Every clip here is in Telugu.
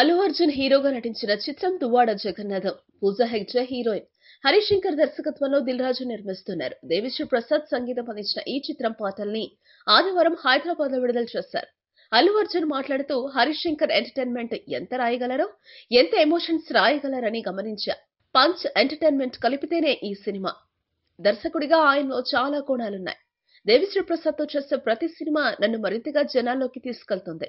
అల్లు అర్జున్ హీరోగా నటించిన చిత్రం దువ్వాడ జగన్నాథం. పూజా హెగ్డే హీరోయిన్. హరీష్ శంకర్ దర్శకత్వంలో దిల్ రాజు నిర్మిస్తున్నారు. దేవిశ్రీ ప్రసాద్ సంగీతం అందించిన ఈ చిత్రం పాటల్ని ఆదివారం హైదరాబాద్ లో విడుదల చేశారు. అల్లు అర్జున్ మాట్లాడుతూ హరీష్ శంకర్ ఎంటర్టైన్మెంట్ ఎంత రాయగలరో, ఎంత ఎమోషన్స్ రాయగలరని గమనించా. పంచ్ ఎంటర్టైన్మెంట్ కలిపితేనే ఈ సినిమా. దర్శకుడిగా ఆయనలో చాలా కోణాలున్నాయి. దేవిశ్రీ ప్రసాద్ తో చేసే ప్రతి సినిమా నన్ను మరింతగా జనాల్లోకి తీసుకెళ్తుంది.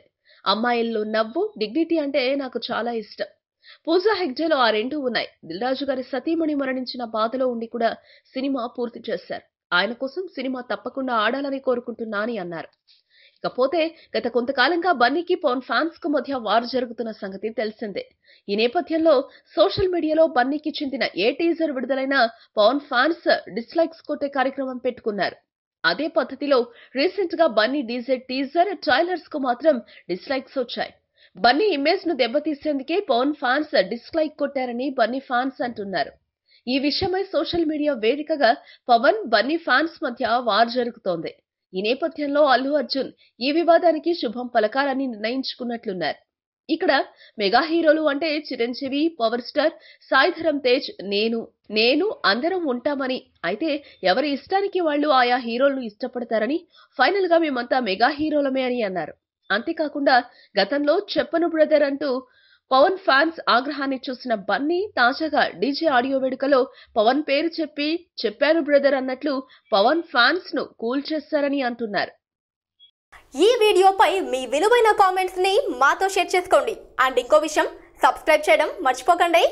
అమ్మాయిల్లో నవ్వు, డిగ్నిటీ అంటే నాకు చాలా ఇష్టం. పూజా హెగ్డేలో ఆ రెండూ ఉన్నాయి. దిల్ రాజు గారి సతీమణి మరణించిన బాధలో ఉండి కూడా సినిమా పూర్తి చేశారు. ఆయన కోసం సినిమా తప్పకుండా ఆడాలని కోరుకుంటున్నా అని అన్నారు. ఇకపోతే గత కొంతకాలంగా బన్నీకి పవన్ ఫ్యాన్స్ కు మధ్య వార్ జరుగుతున్న సంగతి తెలిసిందే. ఈ నేపథ్యంలో సోషల్ మీడియాలో బన్నీకి చెందిన ఏ టీజర్ విడుదలైనా పవన్ ఫ్యాన్స్ డిస్లైక్స్ కొట్టే కార్యక్రమం పెట్టుకున్నారు. అదే పద్ధతిలో రీసెంట్ గా బన్నీ డీజే టీజర్, ట్రైలర్స్ కు మాత్రం డిస్లైక్స్ వచ్చాయి. బన్నీ ఇమేజ్ ను దెబ్బతీసేందుకే పవన్ ఫ్యాన్స్ డిస్లైక్ కొట్టారని బన్నీ ఫ్యాన్స్ అంటున్నారు. ఈ విషయమై సోషల్ మీడియా వేదికగా పవన్, బన్నీ ఫ్యాన్స్ మధ్య వార్ జరుగుతోంది. ఈ నేపథ్యంలో అల్లు అర్జున్ ఈ వివాదానికి శుభం పలకాలని నిర్ణయించుకున్నట్లున్నారు. ఇక్కడ మెగా హీరోలు అంటే చిరంజీవి, పవర్ స్టార్ సాయి తేజ్, నేను అందరం ఉంటామని. అయితే ఎవరి ఇష్టానికి వాళ్ళు ఆయా హీరోలను ఇష్టపడతారని, ఫైనల్ గా మేమంతా మెగా హీరోలమే అని అన్నారు. అంతేకాకుండా గతంలో చెప్పను బ్రదర్ అంటూ పవన్ ఫ్యాన్స్ ఆగ్రహాన్ని చూసిన బన్నీ తాజాగా డీజే ఆడియో వేడుకలో పవన్ పేరు చెప్పాను బ్రదర్ అన్నట్లు పవన్ ఫ్యాన్స్ ను కూల్ చేశారని అంటున్నారు. ఈ వీడియోపై మీ విలువైన కామెంట్స్ ని మాతో షేర్ చేసుకోండి. అండ్ ఇంకో విషయం, సబ్స్క్రైబ్ చేయడం మర్చిపోకండి.